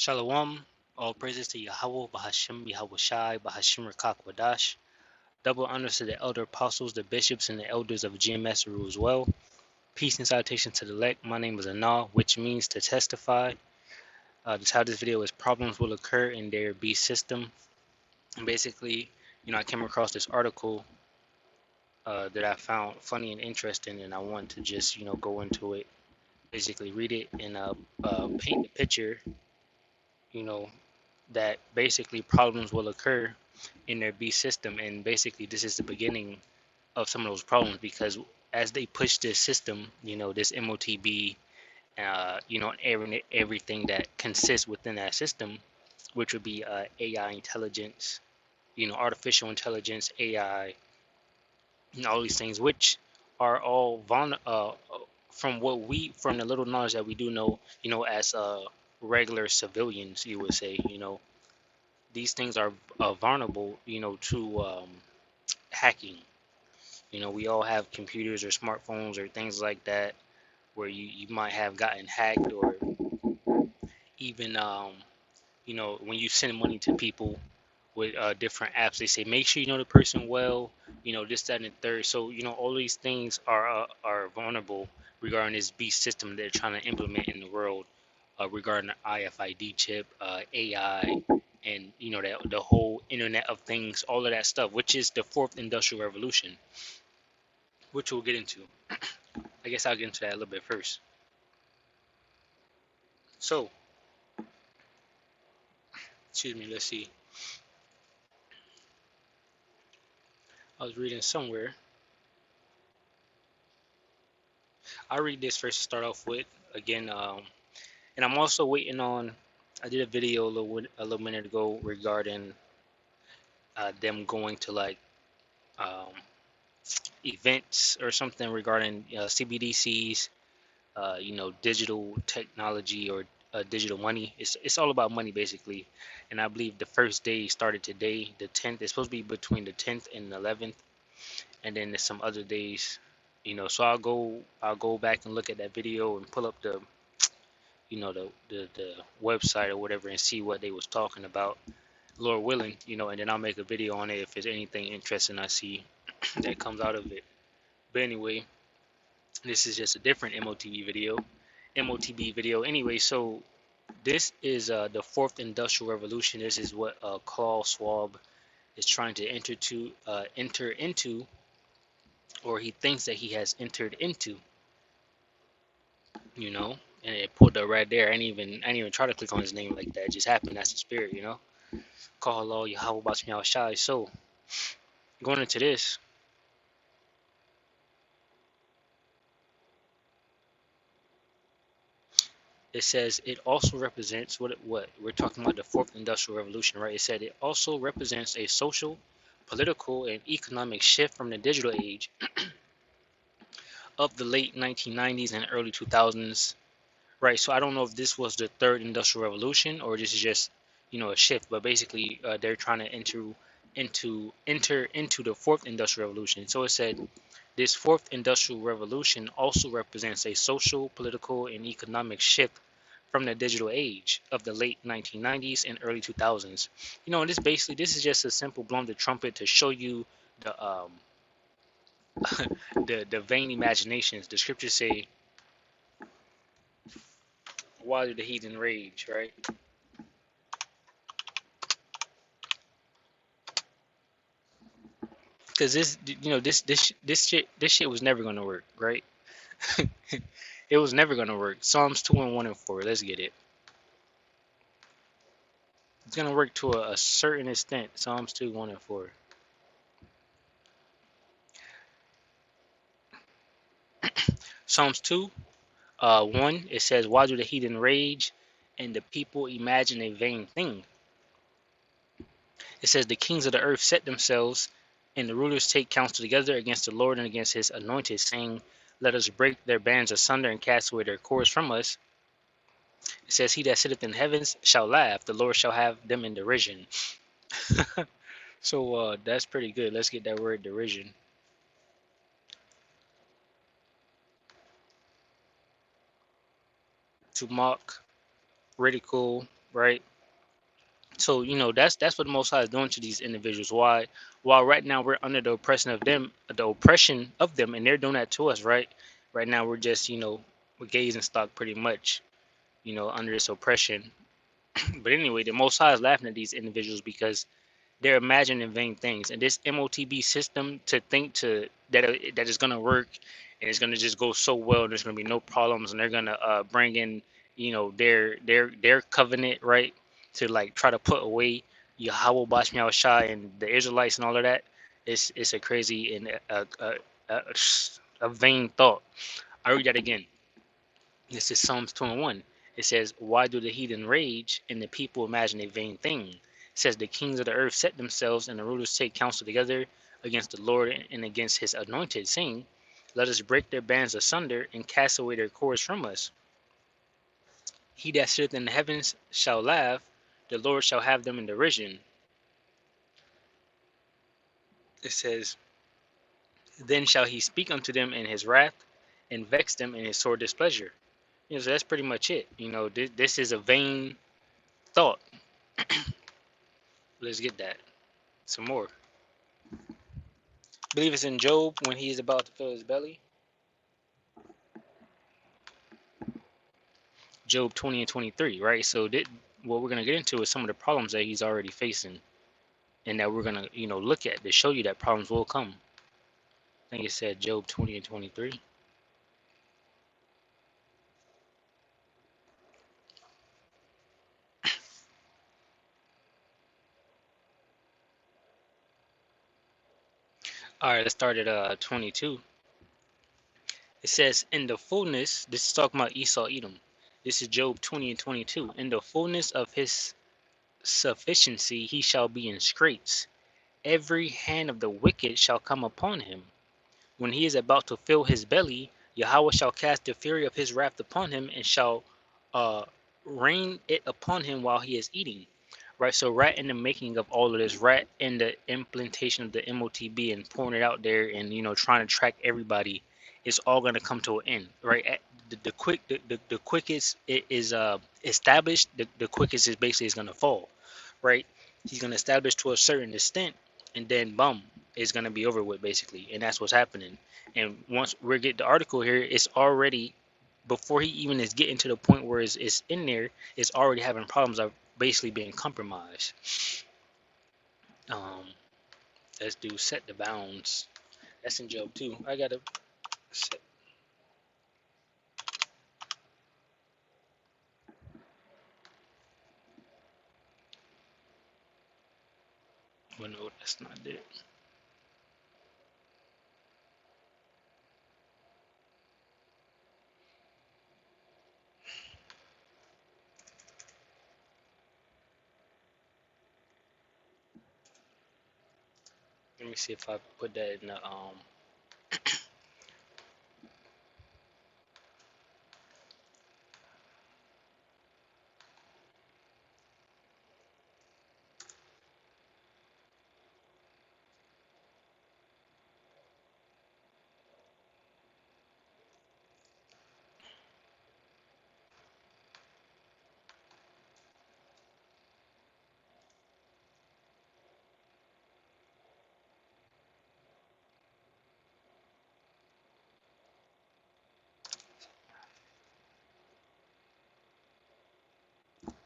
Shalom. All praises to Yahweh, Bahashim, Yahweh Shai, Bahashim Rakak Wadash. Double honors to the elder apostles, the bishops, and the elders of GMS rule as well. Peace and salutation to the elect. My name is Anah, which means to testify. The title of this video is Problems Will Occur in Their B System. And basically, I came across this article that I found funny and interesting, and I wanted to just, go into it, basically read it and paint the picture, you know, that basically problems will occur in their B system, and basically this is the beginning of some of those problems because as they push this system, this MOTB, everything that consists within that system, which would be AI intelligence, artificial intelligence, AI, all these things, which are all from the little knowledge that we do know, as regular civilians, you would say, these things are vulnerable, to hacking. We all have computers or smartphones or things like that where you might have gotten hacked, or even, when you send money to people with different apps, they say make sure you know the person well, this, that, and the third. So, all these things are vulnerable regarding this beast system that they're trying to implement in the world, regarding the IFID chip, AI, and the whole Internet of Things, all of that stuff, which is the fourth industrial revolution, which we'll get into. I guess I'll get into that a little bit first. So, excuse me, let's see. I was reading somewhere. I'll read this first to start off with. Again, and I'm also waiting on. I did a video a little minute ago regarding them going to like um, events or something regarding CBDCs, digital technology or digital money. It's all about money basically, and I believe the first day started today, the 10th. It's supposed to be between the 10th and the 11th, and then there's some other days. So I'll go back and look at that video and pull up the website or whatever and see what they was talking about, Lord willing, and then I'll make a video on it if there's anything interesting I see that comes out of it. But anyway, this is just a different MOTB video anyway. So this is the fourth industrial revolution. This is what Klaus Schwab is trying to enter into, or he thinks that he has entered into, and it pulled up right there. I didn't even try to click on his name like that. It just happened. That's the spirit, Call Allah Yahweh Basmi Shai. So going into this, it says it also represents what we're talking about, the fourth industrial revolution, right? It said it also represents a social, political, and economic shift from the digital age of the late 1990s and early 2000s, right? So I don't know if this was the third industrial revolution or this is just a shift, but basically they're trying to enter into the fourth industrial revolution. So it said this fourth industrial revolution also represents a social, political, and economic shift from the digital age of the late 1990s and early 2000s. And this is just a simple blown the trumpet to show you the the vain imaginations. The scriptures say, "Why do the heathen rage?" Right? Because this shit was never gonna work, right? It was never gonna work. Psalms 2 and 1 and 4. Let's get it. It's gonna work to a certain extent. Psalms 2, 1 and 4. Psalms 2, 1. It says, "Why do the heathen rage, and the people imagine a vain thing?" It says, "The kings of the earth set themselves, and the rulers take counsel together against the Lord and against his anointed, saying, Let us break their bands asunder and cast away their cords from us." It says, "He that sitteth in the heavens shall laugh, the Lord shall have them in derision." So that's pretty good. Let's get that word derision. To mock, ridicule, right? So that's what the Most High is doing to these individuals. Why? While right now we're under the oppression of them, and they're doing that to us, right? Right now we're just we're gazing stock pretty much, under this oppression. But anyway, the Most High is laughing at these individuals because they're imagining vain things, and this MOTB system to think to that is gonna work, and it's gonna just go so well, and there's gonna be no problems, and they're gonna bring in their covenant, right, to like try to put away Yahweh Bashmi Shai and the Israelites and all of that. It's a crazy and a, a vain thought. I read that again. This is Psalms 21. It says, "Why do the heathen rage and the people imagine a vain thing?" It says, "The kings of the earth set themselves and the rulers take counsel together against the Lord and against his anointed, saying, Let us break their bands asunder and cast away their cords from us. He that sitteth in the heavens shall laugh, the Lord shall have them in derision." It says, "Then shall he speak unto them in his wrath and vex them in his sore displeasure." So that's pretty much it. This is a vain thought. Let's get that. Some more. I believe it's in Job when he is about to fill his belly. Job 20 and 23, right? So what we're gonna get into is some of the problems that he's already facing, and that we're gonna look at to show you that problems will come. I think it said Job 20 and 23. All right, let's start at 22. It says, "In the fullness," this is talking about Esau Edom. This is Job 20 and 22. "In the fullness of his sufficiency he shall be in straits. Every hand of the wicked shall come upon him. When he is about to fill his belly, Yahweh shall cast the fury of his wrath upon him and shall uh, rain it upon him while he is eating." Right, so right in the making of all of this, right in the implementation of the MOTB and pouring it out there, and trying to track everybody, it's all going to come to an end. Right, the quickest it is established, the quickest is basically is going to fall. Right, he's going to establish to a certain extent, and then boom, it's going to be over with basically, and that's what's happening. And once we get the article here, it's already, before he even is getting to the point where it's in there, it's already having problems of basically being compromised. um let's do set the bounds. That's in Job too. I gotta set. Well, no, that's not it. Let me see if I put that in the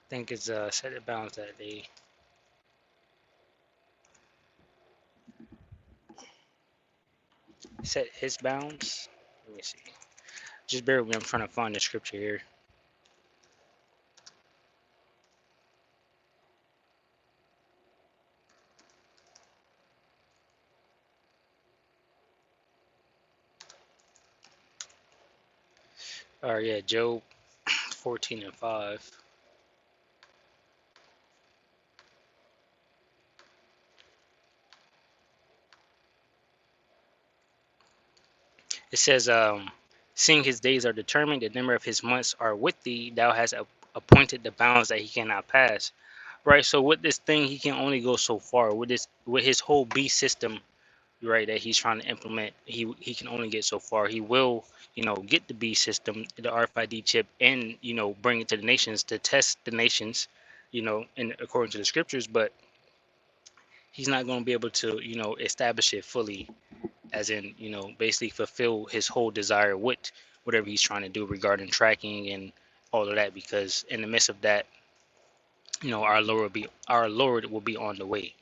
I think it's set the bounds that they set his bounds. Let me see. Just bear with me. I'm trying to find the scripture here. All right, yeah, Job 14 and 5. It says, "Seeing his days are determined, the number of his months are with thee, thou hast appointed the bounds that he cannot pass." Right. So with this thing, he can only go so far. With his whole beast system, right, that he's trying to implement, he can only get so far. He will, get the beast system, the RFID chip, and bring it to the nations to test the nations, in according to the scriptures, but he's not going to be able to, establish it fully, as in, basically fulfill his whole desire with whatever he's trying to do regarding tracking and all of that, because in the midst of that, our Lord will be on the way.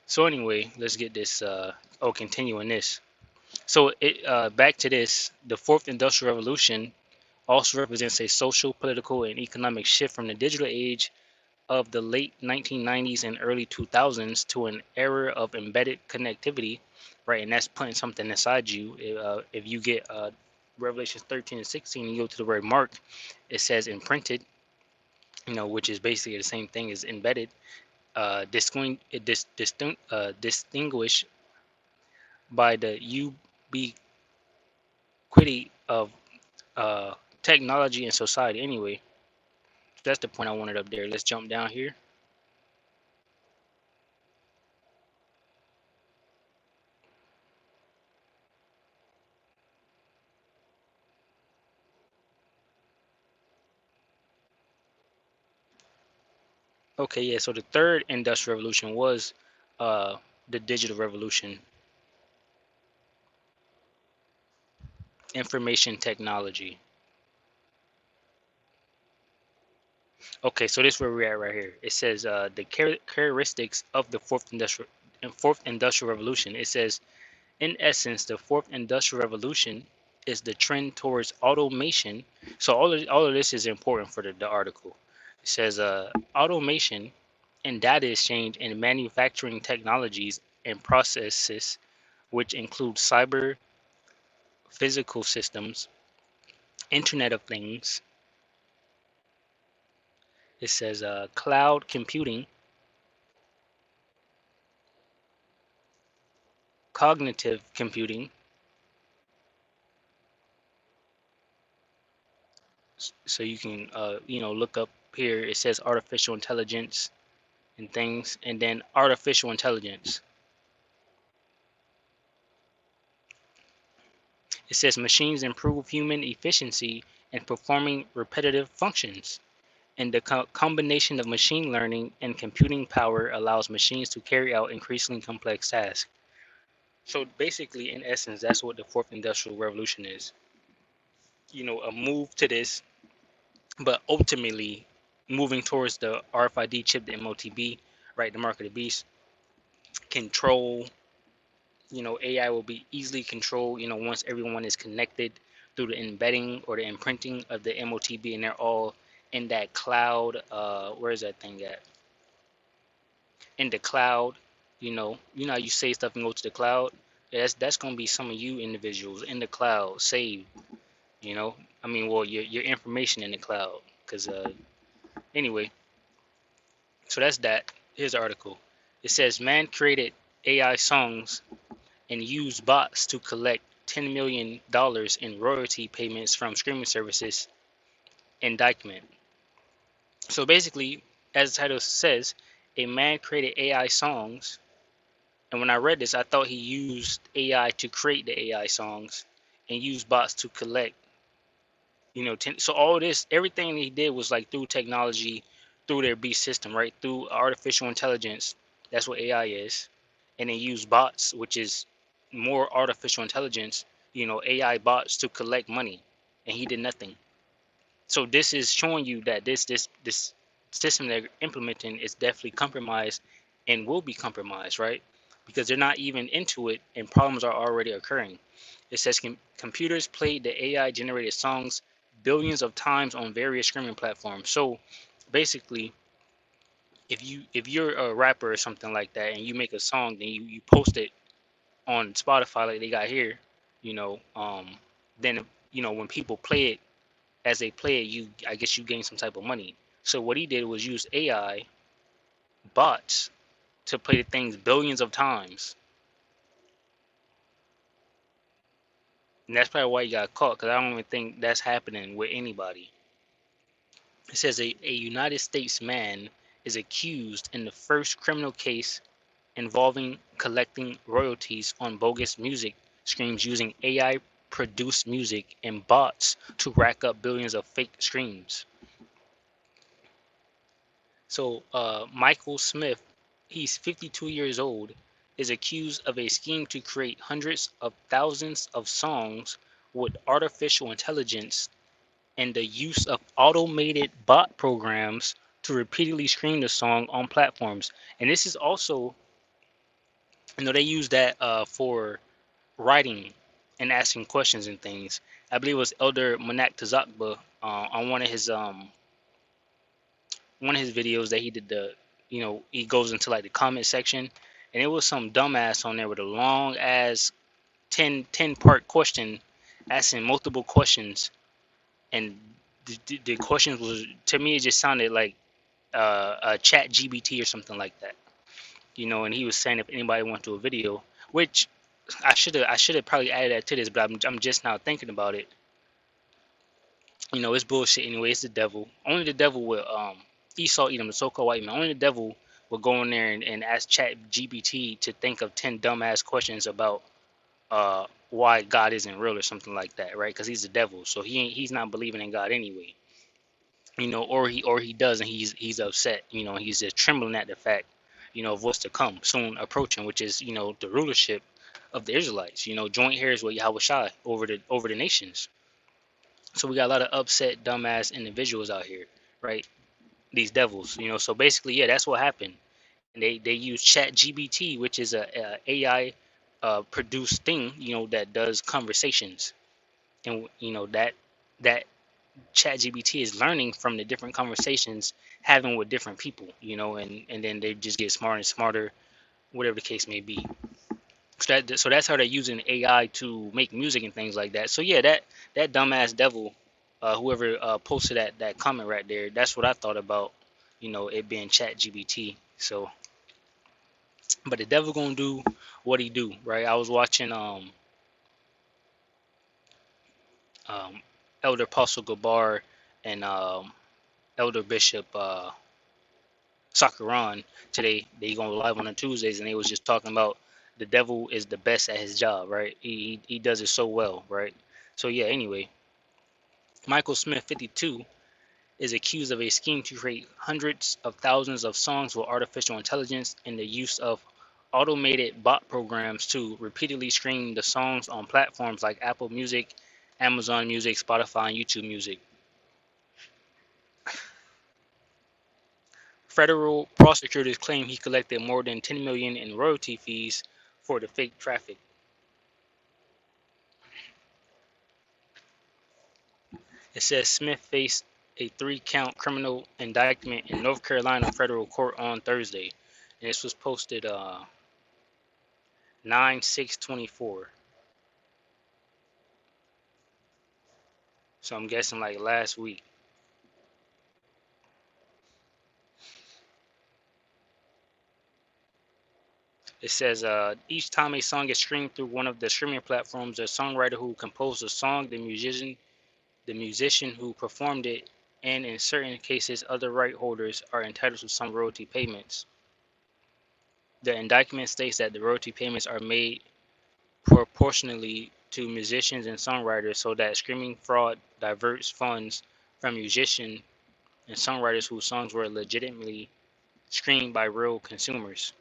So anyway, let's get this. Continuing this. So back to this. The fourth industrial revolution also represents a social, political, and economic shift from the digital age of the late 1990s and early 2000s to an era of embedded connectivity, right? And that's putting something inside you. If you get Revelations 13 and 16, and you go to the word mark, it says imprinted, which is basically the same thing as embedded. Distinguished by the ubiquity of uh, technology and society. Anyway, that's the point I wanted up there. Let's jump down here. Okay, yeah. So the third industrial revolution was uh, the digital revolution, information technology. Okay, so this is where we're at right here. It says the characteristics of the fourth industrial revolution. It says, in essence, the fourth industrial revolution is the trend towards automation. So all of this is important for the article. It says automation and data exchange in manufacturing technologies and processes, which include cyber physical systems, Internet of Things. It says cloud computing, cognitive computing. So you can look up here. It says artificial intelligence and things, and then artificial intelligence. It says machines improve human efficiency in performing repetitive functions, and the combination of machine learning and computing power allows machines to carry out increasingly complex tasks. So basically, in essence, that's what the fourth industrial revolution is. A move to this, but ultimately moving towards the RFID chip, the MOTB, right, the mark of the beast. Control, AI will be easily controlled, once everyone is connected through the embedding or the imprinting of the MOTB, and they're all in that cloud. Where is that thing at? In the cloud. How you say stuff and go to the cloud. Yeah, that's gonna be some of you individuals in the cloud saved. I mean, well, your information in the cloud. Cause anyway, so that's that. Here's the article. It says man created AI songs and used bots to collect $10 million in royalty payments from streaming services. Indictment. So basically, as the title says, a man created AI songs, and when I read this, I thought he used AI to create the AI songs and used bots to collect. So all this, everything he did was like through technology, through their beast system, right? Through artificial intelligence. That's what AI is, and they use bots, which is more artificial intelligence. AI bots to collect money, and he did nothing. So this is showing you that this system they're implementing is definitely compromised and will be compromised, right? Because they're not even into it, and problems are already occurring. It says computers played the AI generated songs billions of times on various streaming platforms. So basically, if you're a rapper or something like that, and you make a song, then you post it on Spotify like they got here, you know, um, then when people play it, as they play it, I guess you gain some type of money. So what he did was use AI bots to play the things billions of times, and that's probably why he got caught. Because I don't even think that's happening with anybody. It says a United States man is accused in the first criminal case involving collecting royalties on bogus music streams using AI produced music and bots to rack up billions of fake streams. So Michael Smith, he's 52 years old, is accused of a scheme to create hundreds of thousands of songs with artificial intelligence and the use of automated bot programs to repeatedly stream the song on platforms. And this is also, they use that for writing and asking questions and things. I believe it was Elder Manak Tazakba on one of his videos that he did he goes into like the comment section, and it was some dumbass on there with a long ass 10 part question, asking multiple questions, and the questions was, to me, it just sounded like a chat GBT or something like that, and he was saying if anybody wants to do a video, which I should have probably added that to this, but I'm just now thinking about it. It's bullshit anyway. It's the devil. Only the devil will Esau Edom, the so-called white man. Only the devil will go in there and ask Chat GPT to think of 10 dumbass questions about why God isn't real or something like that, right? Because he's the devil, so he's not believing in God anyway. Or he does, and he's upset. He's just trembling at the fact, of what's to come soon approaching, which is the rulership of the Israelites. Joint heirs with Yahweh Shai over the nations. So we got a lot of upset, dumbass individuals out here, right? These devils, So basically, yeah, that's what happened. And they use Chat GBT, which is a AI produced thing, that does conversations, and that Chat GBT is learning from the different conversations having with different people, and then they just get smarter and smarter, whatever the case may be. So that's how they're using AI to make music and things like that. So yeah, that dumbass devil, whoever posted that comment right there, that's what I thought about, it being Chat GBT. So, but the devil gonna do what he do, right? I was watching um Elder Apostle Gabar and Elder Bishop Sakaran today. They going live on Tuesdays, and they was just talking about the devil is the best at his job, right? He does it so well, right? So yeah. Anyway, Michael Smith, 52, is accused of a scheme to create hundreds of thousands of songs with artificial intelligence and the use of automated bot programs to repeatedly stream the songs on platforms like Apple Music, Amazon Music, Spotify, and YouTube Music. Federal prosecutors claim he collected more than 10 million in royalty fees for the fake traffic. It says Smith faced a 3-count criminal indictment in North Carolina federal court on Thursday, and this was posted 9/6/24. So I'm guessing like last week. It says each time a song is streamed through one of the streaming platforms, the songwriter who composed the song, the musician who performed it, and in certain cases other right holders are entitled to some royalty payments. The indictment states that the royalty payments are made proportionally to musicians and songwriters so that streaming fraud diverts funds from musicians and songwriters whose songs were legitimately streamed by real consumers.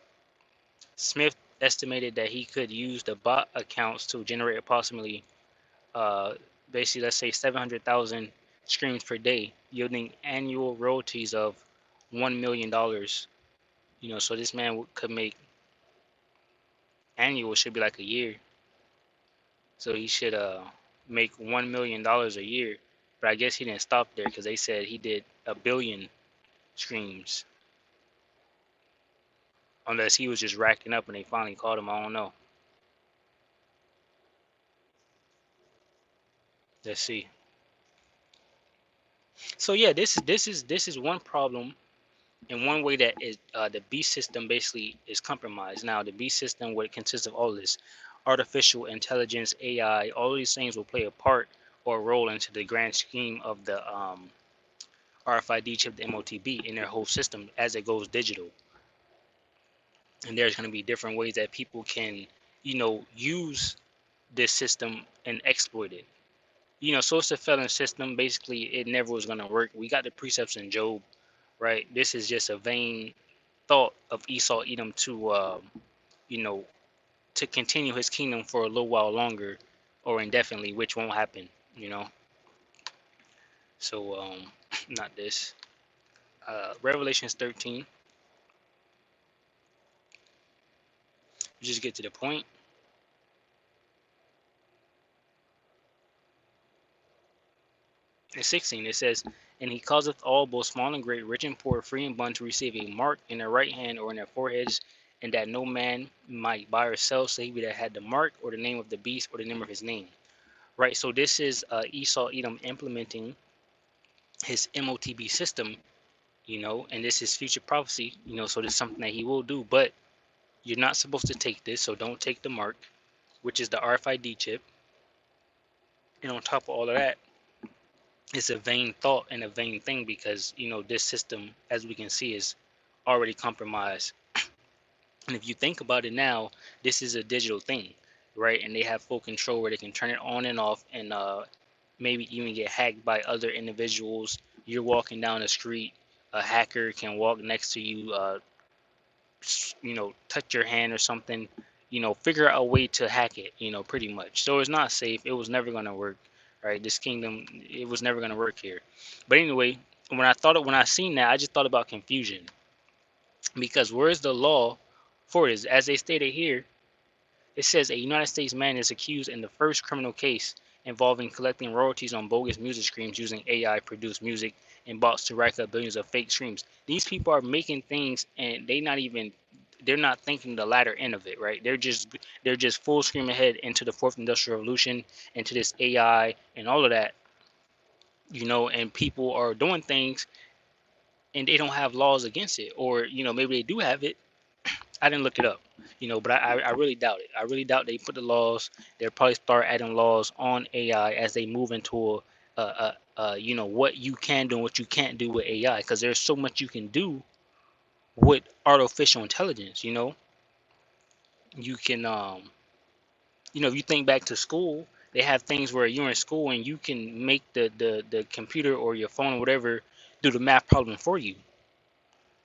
Smith estimated that he could use the bot accounts to generate approximately, uh, basically, let's say 700,000 streams per day, yielding annual royalties of $1 million. So this man could make annual, should be like a year. So he should make $1 million a year. But I guess he didn't stop there because they said he did 1 billion streams. Unless he was just racking up and they finally caught him. I don't know. Let's see. So yeah, this is one problem, and one way that is the beast system basically is compromised. Now the beast system, what it consists of all this artificial intelligence, AI, all of these things will play a part or role into the grand scheme of the RFID chip, the MOTB, in their whole system as it goes digital. And there's going to be different ways that people can, use this system and exploit it. So it's a failing system. Basically, it never was going to work. We got the precepts in Job, right? This is just a vain thought of Esau Edom to, you know, to continue his kingdom for a little while longer or indefinitely, which won't happen, you know. So, not this. Revelations 13. Just get to the point. In 16, it says, "And he causeth all, both small and great, rich and poor, free and bond, to receive a mark in their right hand or in their foreheads, and that no man might buy or sell, save he that had the mark, or the name of the beast, or the name of his name." Right. So this is Esau Edom implementing his MOTB system, you know, and this is future prophecy, you know. So this is something that he will do, but you're not supposed to take this. So don't take the mark, which is the RFID chip. And on top of all of that, it's a vain thought and a vain thing, because you know this system, as we can see, is already compromised. And if you think about it now, this is a digital thing, right? And they have full control where they can turn it on and off, and maybe even get hacked by other individuals. You're walking down the street, a hacker can walk next to you, you know, touch your hand or something, you know, figure out a way to hack it, you know, pretty much. So it's not safe. It was never going to work, right? This kingdom, it was never going to work here. But anyway, when I seen that, I just thought about confusion, because where is the law for this? As they stated here, it says a United States man is accused in the first criminal case involving collecting royalties on bogus music streams using AI produced music and bots to rack up billions of fake streams. These people are making things, and they're not thinking the latter end of it, right? They're just full scream ahead into the fourth industrial revolution, into this AI and all of that, you know, and people are doing things and they don't have laws against it, or you know, maybe they do have it. I didn't look it up, you know, but I really doubt it. I really doubt they put the laws. They'll probably start adding laws on AI as they move into you know, what you can do and what you can't do with AI, because there's so much you can do with artificial intelligence. You know, you can you know, if you think back to school, they have things where you're in school and you can make the computer or your phone or whatever do the math problem for you.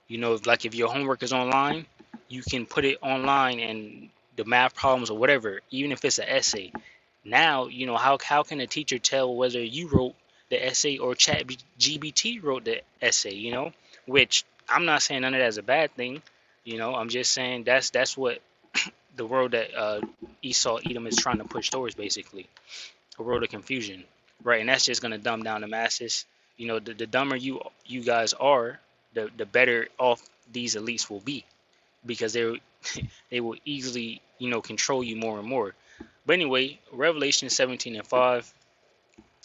You know, like if your homework is online, you can put it online and the math problems or whatever, even if it's an essay. Now, you know, how can a teacher tell whether you wrote the essay or ChatGPT wrote the essay, you know? Which I'm not saying none of that is a bad thing, you know. I'm just saying that's what the world that Esau Edom is trying to push towards, basically. A world of confusion, right? And that's just gonna dumb down the masses. You know, the dumber you guys are, the better off these elites will be, because they will easily, you know, control you more and more. But anyway, Revelation 17:5,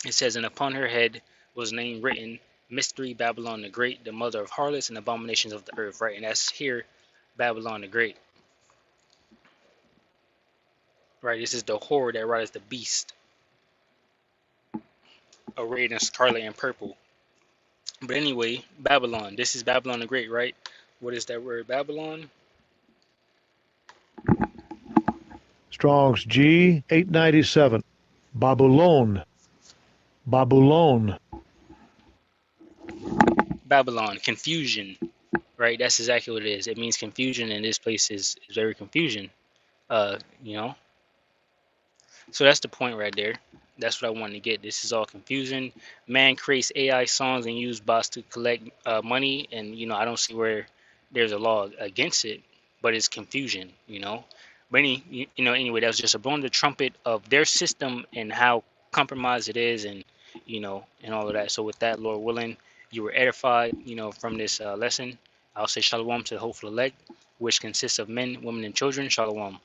it says, "And upon her head was name written, Mystery Babylon the Great, the mother of harlots and abominations of the earth," right? And that's here, Babylon the Great, right? This is the whore that rides the beast, arrayed in scarlet and purple. But anyway, Babylon. This is Babylon the Great, right? What is that word, Babylon? Strong's G 897. Babylon. Babylon. Babylon, confusion, right? That's exactly what it is. It means confusion, and this place is very confusion. You know. So that's the point right there. That's what I wanted to get. This is all confusion. Man creates AI songs and use bots to collect money, and you know, I don't see where there's a law against it, but it's confusion, you know. But you know, anyway, that was just a blowing the trumpet of their system and how compromised it is, and you know, and all of that. So with that, Lord willing, you were edified, you know, from this lesson. I'll say shalom to the hopeful elect, which consists of men, women, and children. Shalom.